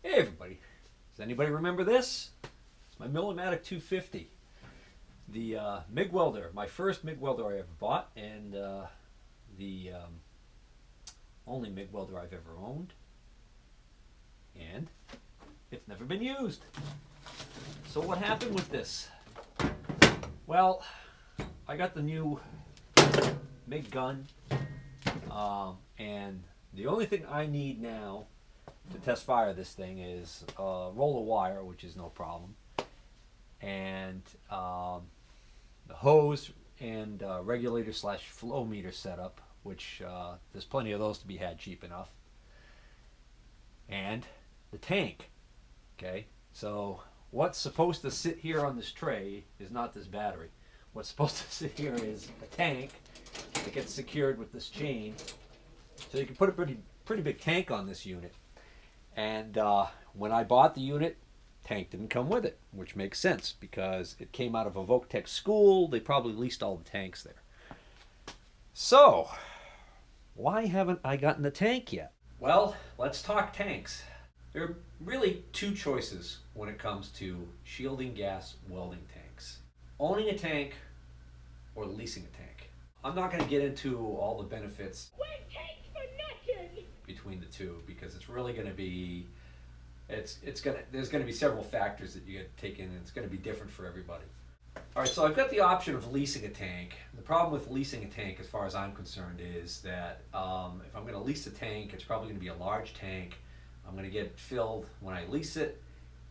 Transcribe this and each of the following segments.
Hey everybody, does anybody remember this? It's my Millimatic 250. The MIG welder, my first MIG welder I ever bought, and the only MIG welder I've ever owned. And it's never been used. So what happened with this? Well, I got the new MIG gun, and the only thing I need now to test fire this thing is a roll of wire, which is no problem, and the hose and regulator slash flow meter setup, which there's plenty of those to be had cheap enough, and the tank. Okay, so what's supposed to sit here on this tray is not this battery. What's supposed to sit here is a tank that gets secured with this chain, so you can put a pretty big tank on this unit. And when I bought the unit, tank didn't come with it, which makes sense because it came out of a Voctech school. They probably leased all the tanks there. So, why haven't I gotten the tank yet? Well, let's talk tanks. There are really two choices when it comes to shielding gas welding tanks. Owning a tank or leasing a tank. I'm not going to get into all the benefits between the two because it's really going to be there's going to be several factors that you get to take in, and it's going to be different for everybody. All right, so I've got the option of leasing a tank. The problem with leasing a tank, as far as I'm concerned, is that if I'm going to lease a tank, it's probably going to be a large tank. I'm going to get it filled when I lease it,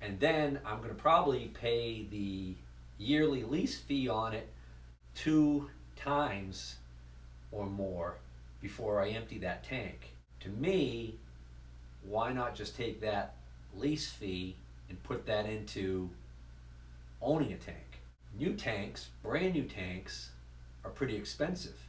and then I'm going to probably pay the yearly lease fee on it 2 times or more before I empty that tank. To me, why not just take that lease fee and put that into owning a tank? New tanks, brand new tanks, are pretty expensive.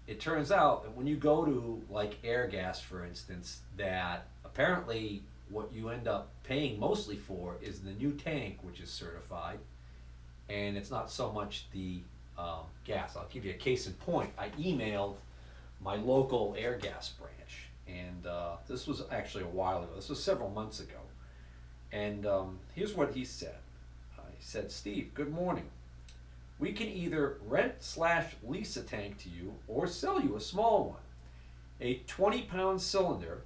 It turns out that when you go to like air gas, for instance, that apparently what you end up paying mostly for is the new tank, which is certified, and it's not so much the gas. I'll give you a case in point. I emailed my local air gas branch, and this was actually a while ago. This was several months ago, and here's what he said. He said, "Steve, good morning. We can either rent/lease a tank to you or sell you a small one. A 20-pound cylinder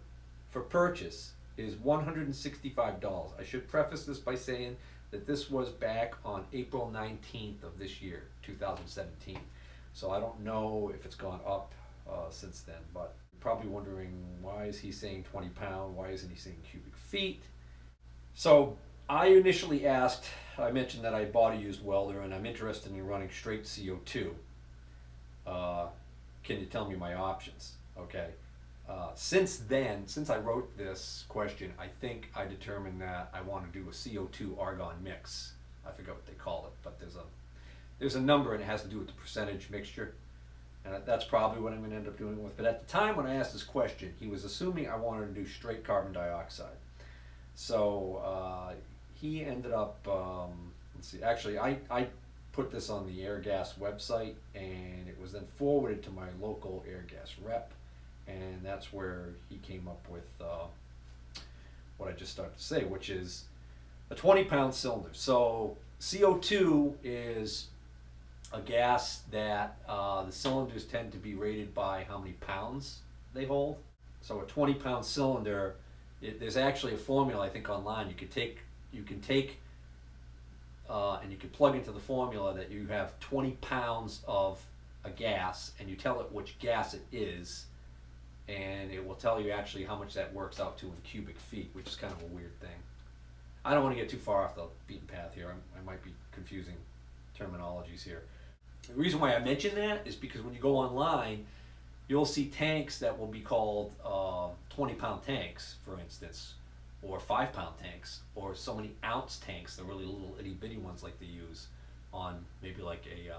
for purchase is $165. I should preface this by saying that this was back on April 19th of this year, 2017. So I don't know if it's gone up since then, but you're probably wondering, why is he saying 20 pound? Why isn't he saying cubic feet? So I initially asked, I mentioned that I bought a used welder and I'm interested in running straight CO2. Can you tell me my options? Okay. Since then, since I wrote this question, I think I determined that I want to do a CO2 argon mix. I forget what they call it, but there's a number and it has to do with the percentage mixture. And that's probably what I'm going to end up doing with. But at the time when I asked this question, he was assuming I wanted to do straight carbon dioxide. So he ended up, let's see, actually I put this on the air gas website, and it was then forwarded to my local air gas rep. And that's where he came up with what I just started to say, which is a 20-pound cylinder. So CO2 is a gas that the cylinders tend to be rated by how many pounds they hold. So a 20-pound cylinder, there's actually a formula, I think, online. You can take and you can plug into the formula that you have 20 pounds of a gas, and you tell it which gas it is, and it will tell you actually how much that works out to in cubic feet, which is kind of a weird thing. I don't want to get too far off the beaten path here. I might be confusing terminologies here. The reason why I mention that is because when you go online, you'll see tanks that will be called 20-pound tanks, for instance, or 5-pound tanks, or so many ounce tanks, the really little itty-bitty ones like they use on maybe like a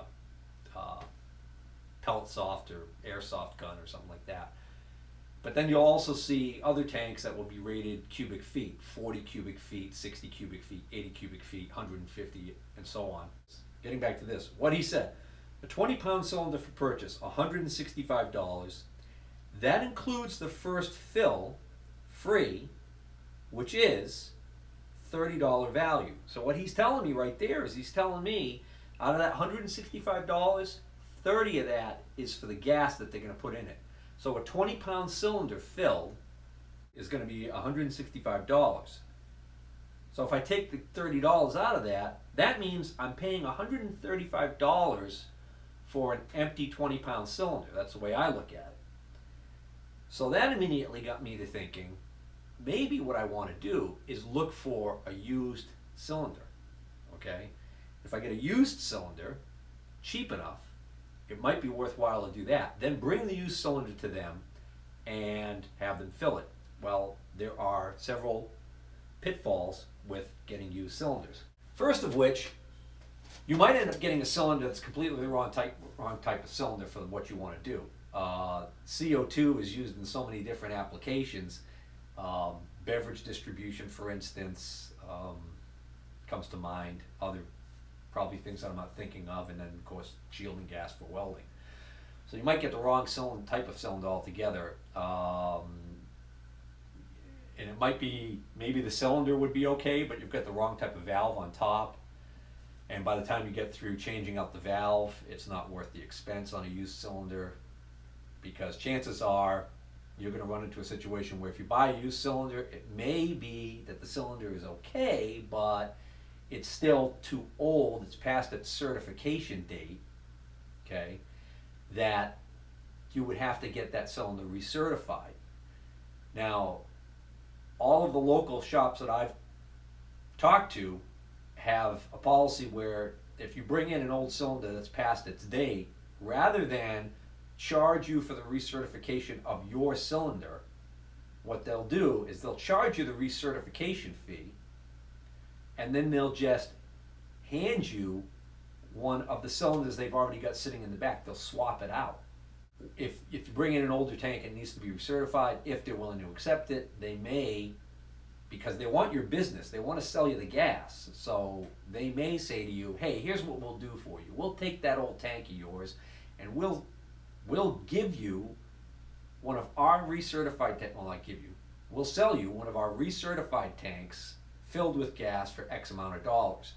pellet soft or airsoft gun or something like that. But then you'll also see other tanks that will be rated cubic feet, 40 cubic feet, 60 cubic feet, 80 cubic feet, 150, and so on. Getting back to this, what he said, a 20-pound cylinder for purchase, $165. That includes the first fill, free, which is $30 value. So what he's telling me right there is he's telling me out of that $165, 30 of that is for the gas that they're going to put in it. So a 20-pound cylinder filled is going to be $165. So if I take the $30 out of that, that means I'm paying $135 for an empty 20-pound cylinder. That's the way I look at it. So that immediately got me to thinking, maybe what I want to do is look for a used cylinder. Okay? If I get a used cylinder, cheap enough, it might be worthwhile to do that. Then bring the used cylinder to them and have them fill it. Well, there are several pitfalls with getting used cylinders. First of which, you might end up getting a cylinder that's completely the wrong type of cylinder for what you want to do. CO2 is used in so many different applications. Beverage distribution, for instance, comes to mind. Other probably things that I'm not thinking of, and then of course shielding gas for welding. So you might get the wrong type of cylinder altogether. And it might be, maybe the cylinder would be okay, but you've got the wrong type of valve on top. And by the time you get through changing out the valve, it's not worth the expense on a used cylinder, because chances are you're going to run into a situation where if you buy a used cylinder, it may be that the cylinder is okay, but it's still too old, it's past its certification date, okay, that you would have to get that cylinder recertified. Now, all of the local shops that I've talked to have a policy where if you bring in an old cylinder that's past its date, rather than charge you for the recertification of your cylinder, what they'll do is they'll charge you the recertification fee, and then they'll just hand you one of the cylinders they've already got sitting in the back. They'll swap it out. If you bring in an older tank and it needs to be recertified, if they're willing to accept it, they may, because they want your business, they want to sell you the gas, so they may say to you, hey, here's what we'll do for you. We'll take that old tank of yours and we'll give you one of our recertified tanks. Well, not give you. We'll sell you one of our recertified tanks filled with gas for X amount of dollars.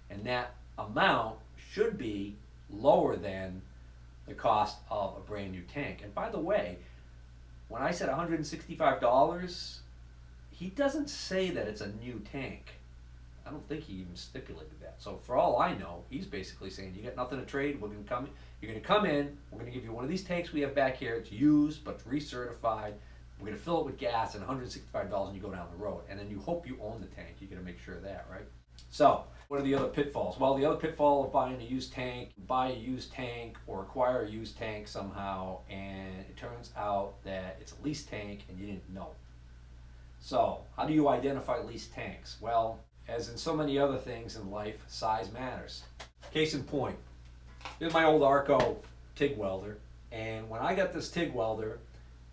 And that amount should be lower than the cost of a brand new tank. And by the way, when I said $165, he doesn't say that it's a new tank. I don't think he even stipulated that. So for all I know, he's basically saying, you got nothing to trade, you're going to come in, we're going to give you one of these tanks we have back here, it's used but recertified, we're going to fill it with gas and $165 and you go down the road. And then you hope you own the tank, you got to make sure of that, right? So, what are the other pitfalls? Well, the other pitfall of buying a used tank, buy a used tank or acquire a used tank somehow, and it turns out that it's a leased tank and you didn't know. So, how do you identify leased tanks? Well, as in so many other things in life, size matters. Case in point, here's my old Arco TIG welder, and when I got this TIG welder,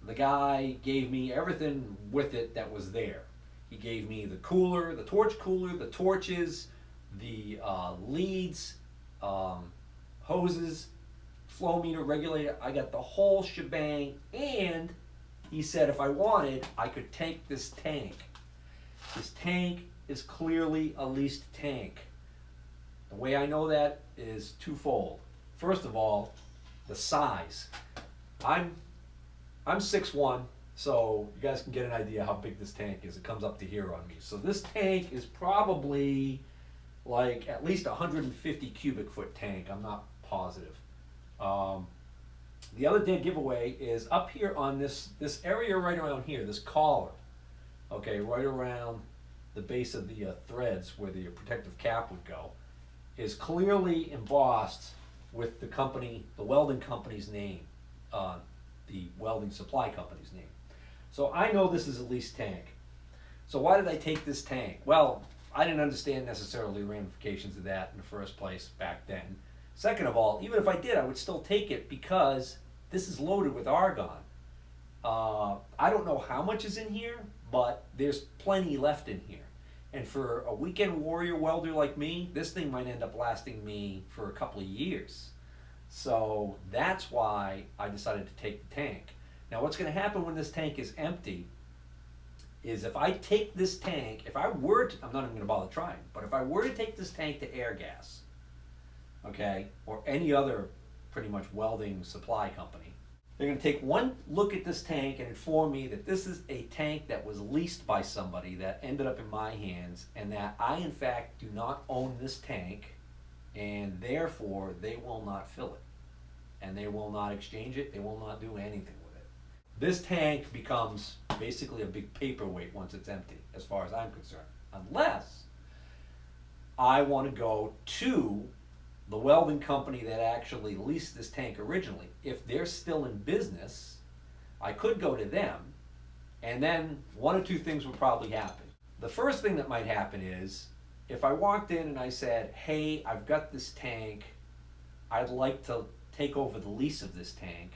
the guy gave me everything with it that was there. He gave me the cooler, the torch cooler, the torches, the leads, hoses, flow meter, regulator. I got the whole shebang, and he said if I wanted, I could take this tank. This tank is clearly a leased tank. The way I know that is twofold. First of all, the size. I'm 6'1", so you guys can get an idea how big this tank is. It comes up to here on me. So this tank is probably like at least 150 cubic foot tank. I'm not positive. The other dead giveaway is up here on this area right around here, this collar. Okay, right around the base of the threads where the protective cap would go, is clearly embossed with the company, the welding company's name, the welding supply company's name. So I know this is a leased tank. So why did I take this tank? Well, I didn't understand necessarily the ramifications of that in the first place back then. Second of all, even if I did, I would still take it because this is loaded with argon. I don't know how much is in here, but there's plenty left in here. And for a weekend warrior welder like me, this thing might end up lasting me for a couple of years. So that's why I decided to take the tank. Now what's going to happen when this tank is empty is if I take this tank, if I were to, I'm not even going to bother trying, but if I were to take this tank to Air Gas, okay, or any other pretty much welding supply company, they're going to take one look at this tank and inform me that this is a tank that was leased by somebody that ended up in my hands, and that I in fact do not own this tank, and therefore they will not fill it, and they will not exchange it, they will not do anything with it. This tank becomes basically a big paperweight once it's empty, as far as I'm concerned, unless I want to go to the welding company that actually leased this tank originally. If they're still in business, I could go to them, and then one or two things would probably happen. The first thing that might happen is, if I walked in and I said, hey, I've got this tank, I'd like to take over the lease of this tank,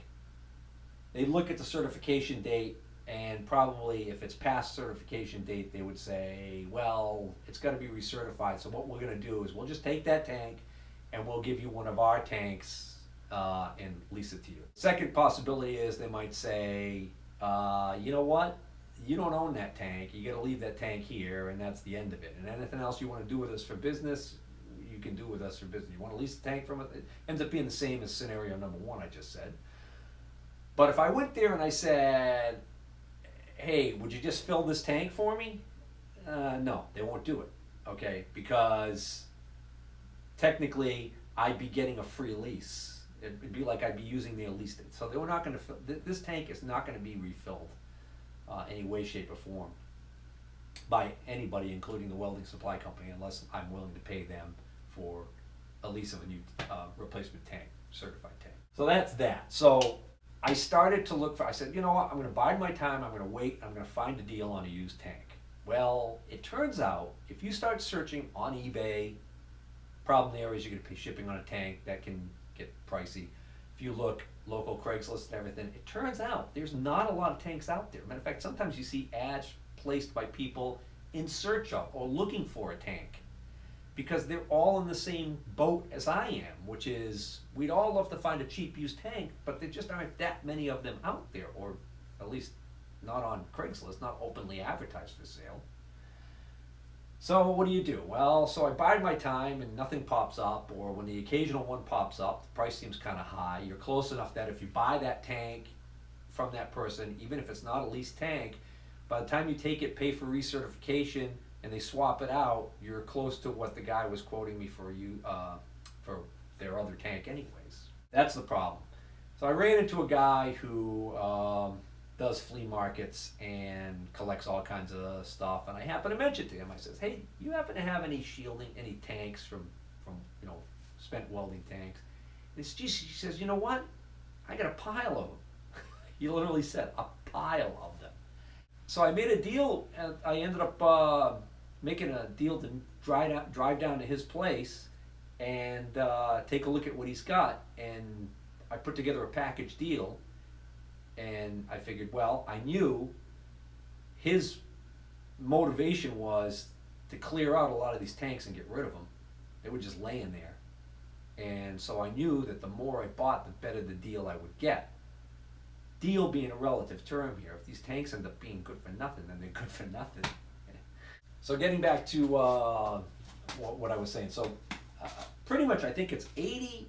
they'd look at the certification date, and probably if it's past certification date, they would say, well, it's got to be recertified, so what we're going to do is we'll just take that tank and we'll give you one of our tanks and lease it to you. Second possibility is they might say, you know what, you don't own that tank, you got to leave that tank here, and that's the end of it. And anything else you want to do with us for business, you can do with us for business. You want to lease the tank from it, it ends up being the same as scenario number one I just said. But if I went there and I said, hey, would you just fill this tank for me? No, they won't do it, okay, because technically I'd be getting a free lease. It'd be like I'd be using their lease. So they were not going to, this tank is not going to be refilled any way, shape, or form by anybody, including the welding supply company, unless I'm willing to pay them for a lease of a new replacement tank, certified tank. So that's that. So I started to look for, I said, you know what, I'm going to bide my time, I'm going to wait, I'm going to find a deal on a used tank. Well, it turns out, if you start searching on eBay, problem there is you're going to pay shipping on a tank, that can get pricey. If you look local Craigslist and everything, it turns out there's not a lot of tanks out there. Matter of fact, sometimes you see ads placed by people in search of or looking for a tank, because they're all in the same boat as I am, which is we'd all love to find a cheap used tank, but there just aren't that many of them out there, or at least not on Craigslist, not openly advertised for sale. So what do? Well, so I bide my time and nothing pops up, or when the occasional one pops up, the price seems kind of high. You're close enough that if you buy that tank from that person, even if it's not a leased tank, by the time you take it, pay for recertification, and they swap it out, you're close to what the guy was quoting me for for their other tank anyways. That's the problem. So I ran into a guy who does flea markets and collects all kinds of stuff, and I happened to mention to him, I says, hey, you happen to have any shielding, any tanks from you know, spent welding tanks? And he says, you know what, I got a pile of them. He literally said a pile of them. So I made a deal, and I ended up making a deal to drive down to his place and take a look at what he's got, and I put together a package deal. And I figured, well, I knew his motivation was to clear out a lot of these tanks and get rid of them. They were just laying there. And so I knew that the more I bought, the better the deal I would get. Deal being a relative term here. If these tanks end up being good for nothing, then they're good for nothing. So getting back to what I was saying. So pretty much I think it's 80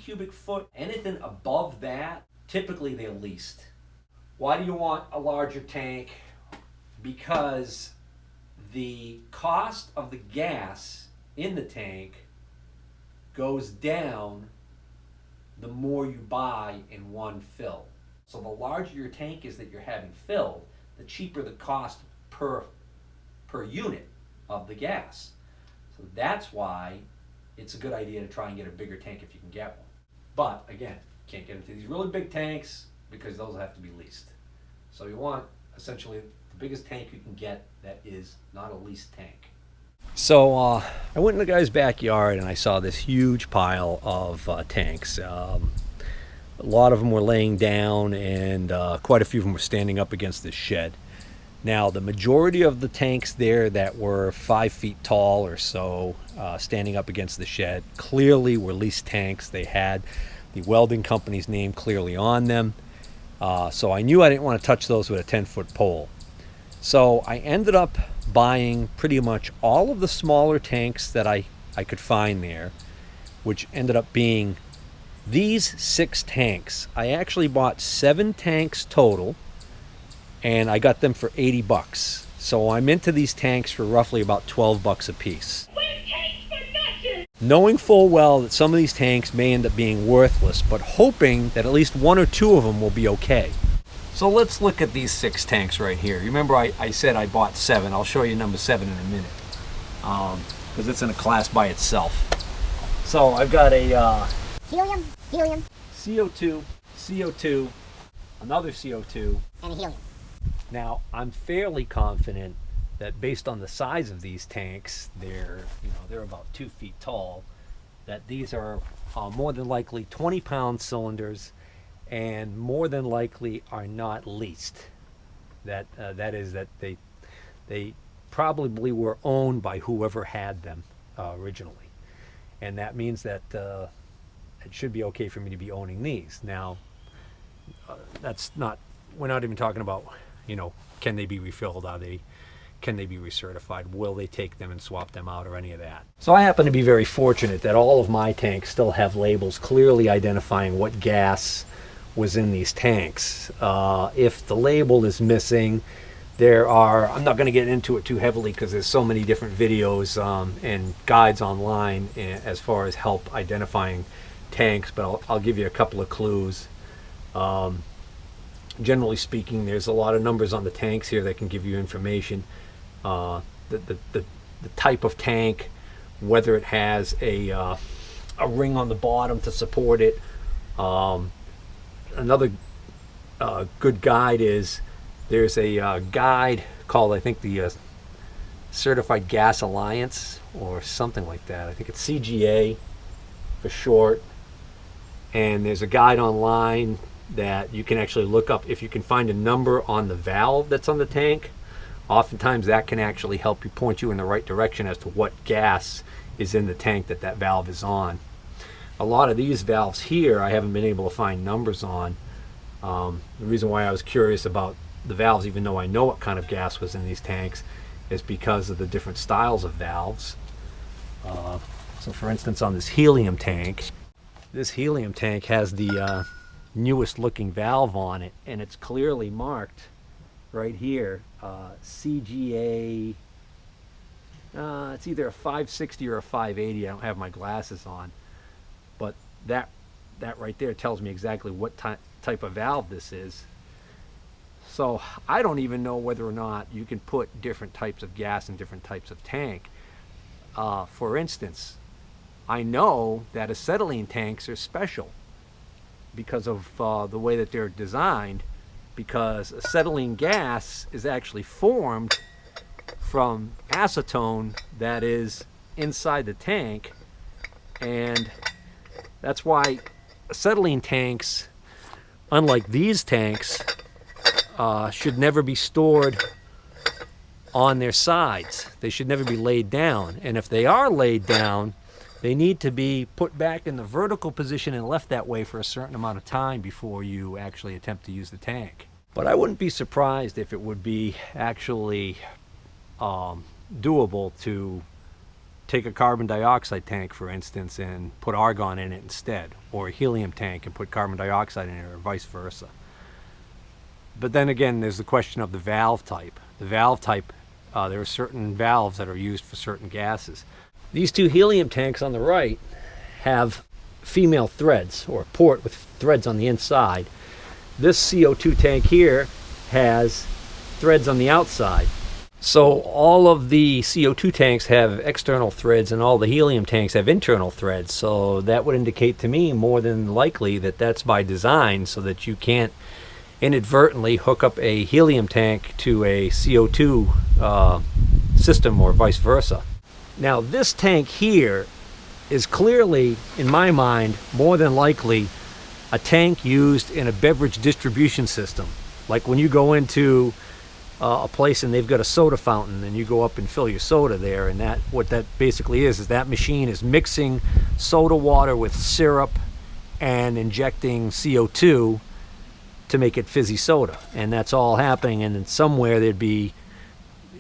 cubic foot. Anything above that, typically they're leased. Why do you want a larger tank? Because the cost of the gas in the tank goes down the more you buy in one fill. So the larger your tank is that you're having filled, the cheaper the cost per unit of the gas. So that's why it's a good idea to try and get a bigger tank if you can get one. But again, can't get into these really big tanks because those have to be leased. So you want essentially the biggest tank you can get that is not a leased tank. So I went in the guy's backyard and I saw this huge pile of tanks. A lot of them were laying down, and quite a few of them were standing up against this shed. Now, the majority of the tanks there that were 5 feet tall or so, standing up against the shed, clearly were leased tanks. They had the welding company's name clearly on them. So I knew I didn't want to touch those with a 10-foot pole. So I ended up buying pretty much all of the smaller tanks that I could find there, which ended up being these 6 tanks. I actually bought 7 tanks total, and I got them for 80 bucks. So I'm into these tanks for roughly about 12 bucks a piece. Knowing full well that some of these tanks may end up being worthless, but hoping that at least 1 or 2 of them will be okay. So let's look at these 6 tanks right here. You remember I said I bought 7. I'll show you number 7 in a minute, because it's in a class by itself. So I've got a helium, CO2, CO2, another CO2, and a helium. Now I'm fairly confident that based on the size of these tanks, they're about 2 feet tall, that these are more than likely 20-pound cylinders, and more than likely are not leased. That is that they probably were owned by whoever had them originally, and that means that it should be okay for me to be owning these. Now, we're not even talking about, can they be refilled? Can they be recertified? Will they take them and swap them out, or any of that? So I happen to be very fortunate that all of my tanks still have labels clearly identifying what gas was in these tanks. If the label is missing, I'm not going to get into it too heavily because there's so many different videos and guides online as far as help identifying tanks, but I'll give you a couple of clues. Generally speaking, there's a lot of numbers on the tanks here that can give you information. The type of tank, whether it has a ring on the bottom to support it. Another good guide is there's a guide called, I think, the Certified Gas Alliance or something like that. I think it's CGA for short. And there's a guide online that you can actually look up. If you can find a number on the valve that's on the tank, oftentimes that can actually help you, point you in the right direction as to what gas is in the tank that valve is on. A lot of these valves here I haven't been able to find numbers on. The reason why I was curious about the valves, even though I know what kind of gas was in these tanks, is because of the different styles of valves. So for instance, on this helium tank has the newest looking valve on it, and it's clearly marked right here, CGA. It's either a 560 or a 580. I don't have my glasses on, but that right there tells me exactly what type of valve this is. So I don't even know whether or not you can put different types of gas in different types of tank. For instance, I know that acetylene tanks are special because of the way that they're designed, because acetylene gas is actually formed from acetone that is inside the tank, and that's why acetylene tanks, unlike these tanks, should never be stored on their sides. They should never be laid down, and if they are laid down, they need to be put back in the vertical position and left that way for a certain amount of time before you actually attempt to use the tank. But I wouldn't be surprised if it would be actually doable to take a carbon dioxide tank, for instance, and put argon in it instead, or a helium tank and put carbon dioxide in it, or vice versa. But then again, there's the question of the valve type. The valve type, there are certain valves that are used for certain gases. These 2 helium tanks on the right have female threads, or a port with threads on the inside. This CO2 tank here has threads on the outside. So all of the CO2 tanks have external threads, and all the helium tanks have internal threads. So that would indicate to me more than likely that that's by design, so that you can't inadvertently hook up a helium tank to a CO2 system, or vice versa. Now this tank here is clearly, in my mind, more than likely a tank used in a beverage distribution system. Like when you go into a place and they've got a soda fountain, and you go up and fill your soda there, and what that basically is that machine is mixing soda water with syrup and injecting CO2 to make it fizzy soda. And that's all happening, and then somewhere there'd be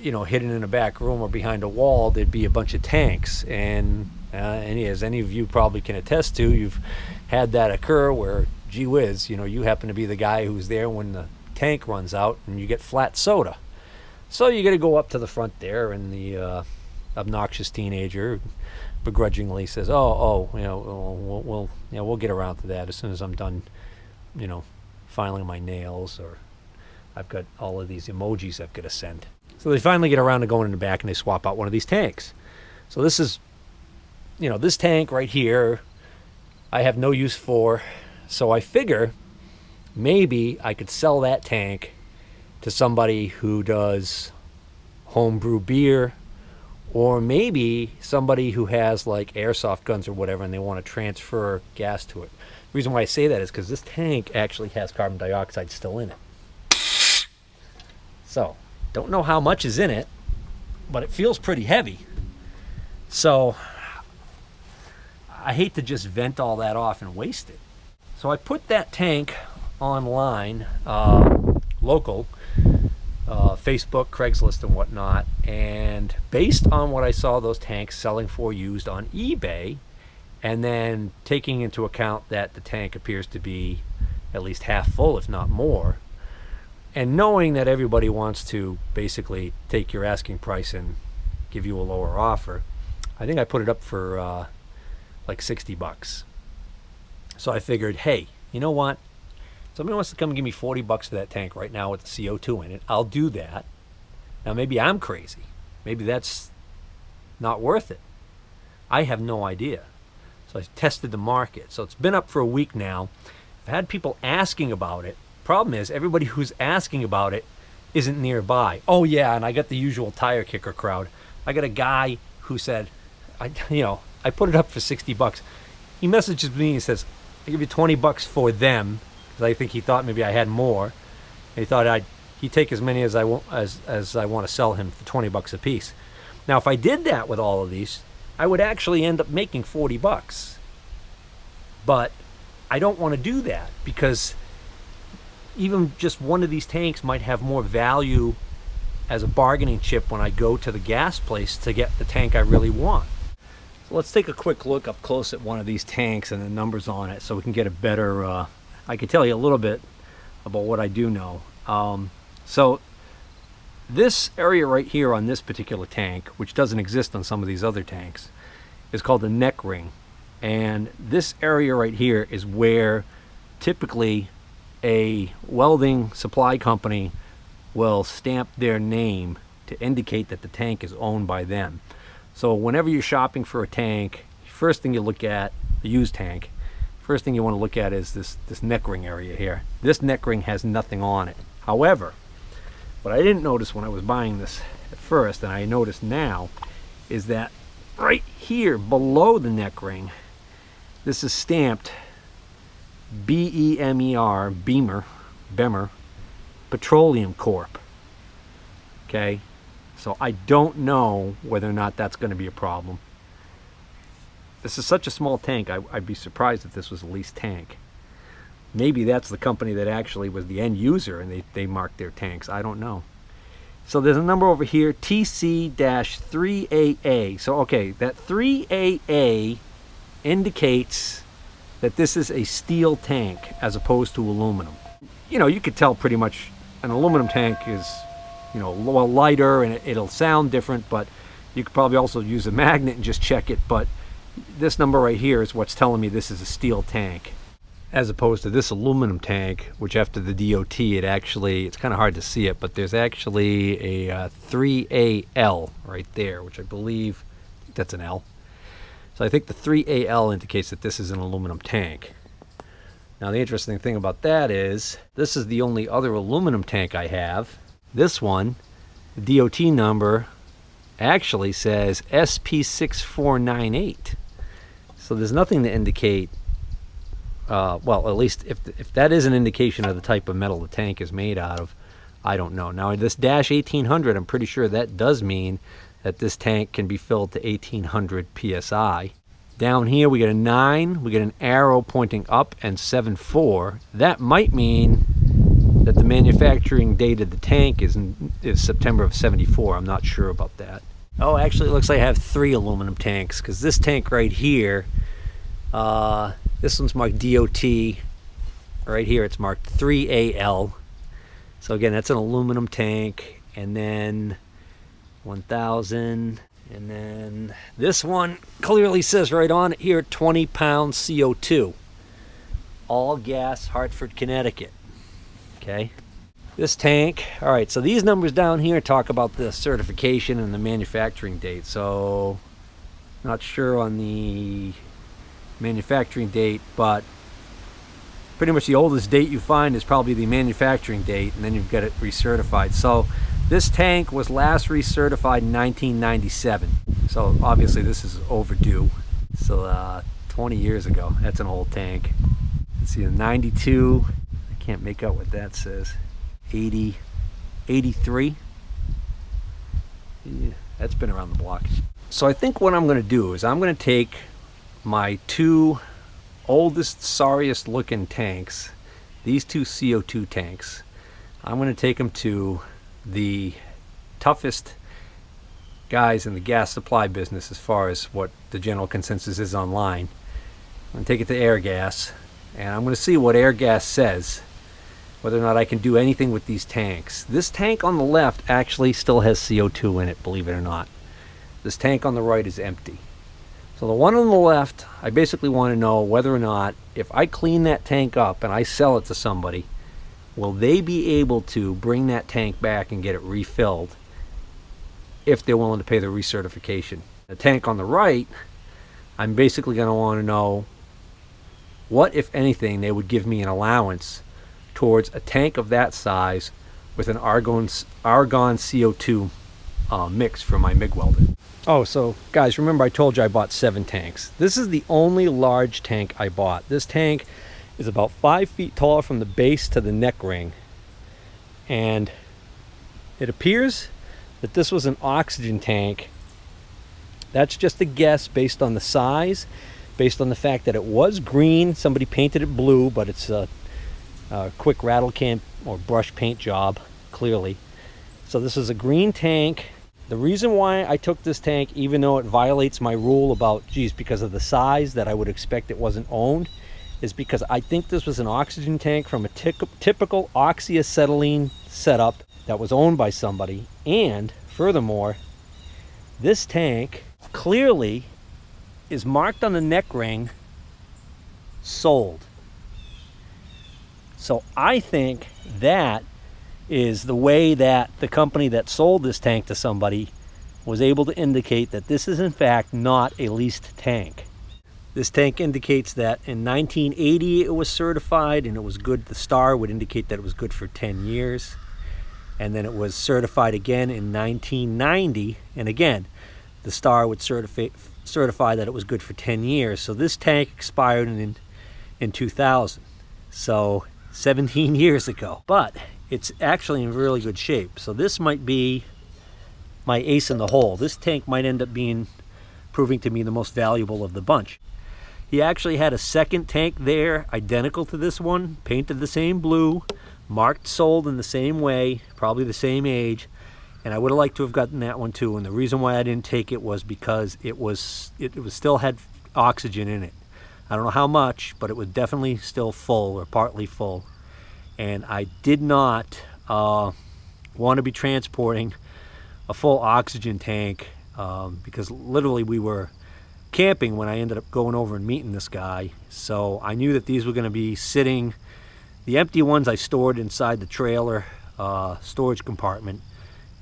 you know, hidden in a back room or behind a wall, there'd be a bunch of tanks. And as any of you probably can attest to, you've had that occur where, gee whiz, you know, you happen to be the guy who's there when the tank runs out and you get flat soda. So you got to go up to the front there, and the obnoxious teenager begrudgingly says, "Oh, you know, we'll get around to that as soon as I'm done, you know, filing my nails, or I've got all of these emojis I've got to send." So they finally get around to going in the back, and they swap out one of these tanks. So this is, you know, this tank right here, I have no use for. So I figure maybe I could sell that tank to somebody who does homebrew beer, or maybe somebody who has like airsoft guns or whatever, and they want to transfer gas to it. The reason why I say that is because this tank actually has carbon dioxide still in it. So, don't know how much is in it, but it feels pretty heavy. So, I hate to just vent all that off and waste it. So I put that tank online, local, Facebook, Craigslist, and whatnot, and based on what I saw those tanks selling for used on eBay, and then taking into account that the tank appears to be at least half full, if not more, and knowing that everybody wants to basically take your asking price and give you a lower offer, I think I put it up for like $60. So I figured, hey, you know what? Somebody wants to come and give me $40 for that tank right now with the CO2 in it. I'll do that. Now maybe I'm crazy. Maybe that's not worth it. I have no idea. So I tested the market. So it's been up for a week now. I've had people asking about it. Problem is, everybody who's asking about it isn't nearby. Oh yeah, and I got the usual tire kicker crowd. I got a guy who said, I put it up for $60. He messages me and says, "I give you $20 for them," because I think he thought maybe I had more. And he thought he'd take as many as I want to sell him for $20 a piece. Now, if I did that with all of these, I would actually end up making $40. But I don't want to do that, because even just one of these tanks might have more value as a bargaining chip when I go to the gas place to get the tank I really want. So let's take a quick look up close at one of these tanks and the numbers on it, so we can get a better, I can tell you a little bit about what I do know. So this area right here on this particular tank, which doesn't exist on some of these other tanks, is called the neck ring. And this area right here is where typically a welding supply company will stamp their name to indicate that the tank is owned by them. So whenever you're shopping for a tank, first thing you look at, a used tank, first thing you want to look at is this neck ring area here. This neck ring has nothing on it. However, what I didn't notice when I was buying this at first, and I notice now, is that right here below the neck ring, this is stamped BEMER, Bemer, Petroleum Corp. Okay, so I don't know whether or not that's going to be a problem. This is such a small tank, I'd be surprised if this was a leased tank. Maybe that's the company that actually was the end user and they marked their tanks. I don't know. So there's a number over here, TC-3AA. So okay, that 3AA indicates that this is a steel tank as opposed to aluminum. You know, you could tell pretty much an aluminum tank is, you know, a little lighter and it'll sound different, but you could probably also use a magnet and just check it. But this number right here is what's telling me this is a steel tank, as opposed to this aluminum tank, which after the DOT, it's kind of hard to see it, but there's actually a 3AL right there, which I believe that's an L. So I think the 3AL indicates that this is an aluminum tank. Now the interesting thing about that is, this is the only other aluminum tank I have. This one, the DOT number actually says SP6498. So there's nothing to indicate, well, at least if that is an indication of the type of metal the tank is made out of, I don't know. Now this dash 1800, I'm pretty sure that does mean that this tank can be filled to 1800 PSI. Down here we get a 9, we get an arrow pointing up, and 7.4. That might mean that the manufacturing date of the tank is September of '74. I'm not sure about that. Oh, actually it looks like I have 3 aluminum tanks, because this tank right here, this one's marked DOT. Right here it's marked 3AL. So again, that's an aluminum tank. And then 1000. And then this one clearly says right on it here, 20 pounds CO2. All gas, Hartford, Connecticut. Okay. This tank, all right, so these numbers down here talk about the certification and the manufacturing date. So, not sure on the manufacturing date, but pretty much the oldest date you find is probably the manufacturing date, and then you've got it recertified. So, this tank was last recertified in 1997. So, obviously, this is overdue. So, 20 years ago. That's an old tank. Let's see, 92. I can't make out what that says. 80, 83. Yeah, that's been around the block. So I think what I'm going to do is I'm going to take my 2 oldest, sorriest looking tanks, these 2 CO2 tanks. I'm going to take them to the toughest guys in the gas supply business as far as what the general consensus is online. I'm going to take it to Airgas, and I'm going to see what Airgas says, whether or not I can do anything with these tanks. This tank on the left actually still has CO2 in it, believe it or not. This tank on the right is empty. So the one on the left, I basically want to know whether or not, if I clean that tank up and I sell it to somebody, will they be able to bring that tank back and get it refilled if they're willing to pay the recertification. The tank on the right, I'm basically going to want to know what, if anything, they would give me an allowance towards a tank of that size with an argon CO2 mix for my MIG welding. Oh, so guys, remember I told you I bought 7 tanks. This is the only large tank I bought. This tank is about 5 feet tall from the base to the neck ring. And it appears that this was an oxygen tank. That's just a guess based on the size, based on the fact that it was green. Somebody painted it blue, but it's a quick rattle can or brush paint job, clearly. So this is a green tank. The reason why I took this tank, even though it violates my rule about, geez, because of the size that I would expect it wasn't owned, is because I think this was an oxygen tank from a typical oxyacetylene setup that was owned by somebody. And furthermore, this tank clearly is marked on the neck ring, sold. So I think that is the way that the company that sold this tank to somebody was able to indicate that this is in fact not a leased tank. This tank indicates that in 1980 it was certified and it was good. The star would indicate that it was good for 10 years. And then it was certified again in 1990. And again, the star would certify that it was good for 10 years. So this tank expired in 2000. So 17 years ago. But it's actually in really good shape. So this might be my ace in the hole. This tank might end up proving to be the most valuable of the bunch. He actually had a second tank there, identical to this one, painted the same blue, marked sold in the same way, probably the same age, and I would have liked to have gotten that one too. And the reason why I didn't take it was because it still had oxygen in it. I don't know how much, but it was definitely still full or partly full. And I did not want to be transporting a full oxygen tank because literally we were camping when I ended up going over and meeting this guy. So I knew that these were going to be sitting. The empty ones I stored inside the trailer storage compartment,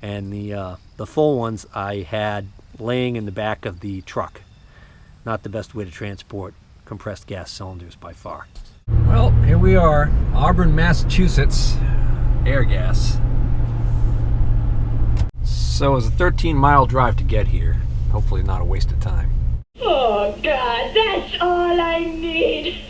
and the full ones I had laying in the back of the truck. Not the best way to transport compressed gas cylinders by far. Well, here we are, Auburn, Massachusetts, Airgas. So it was a 13-mile drive to get here. Hopefully not a waste of time. Oh God, that's all I need.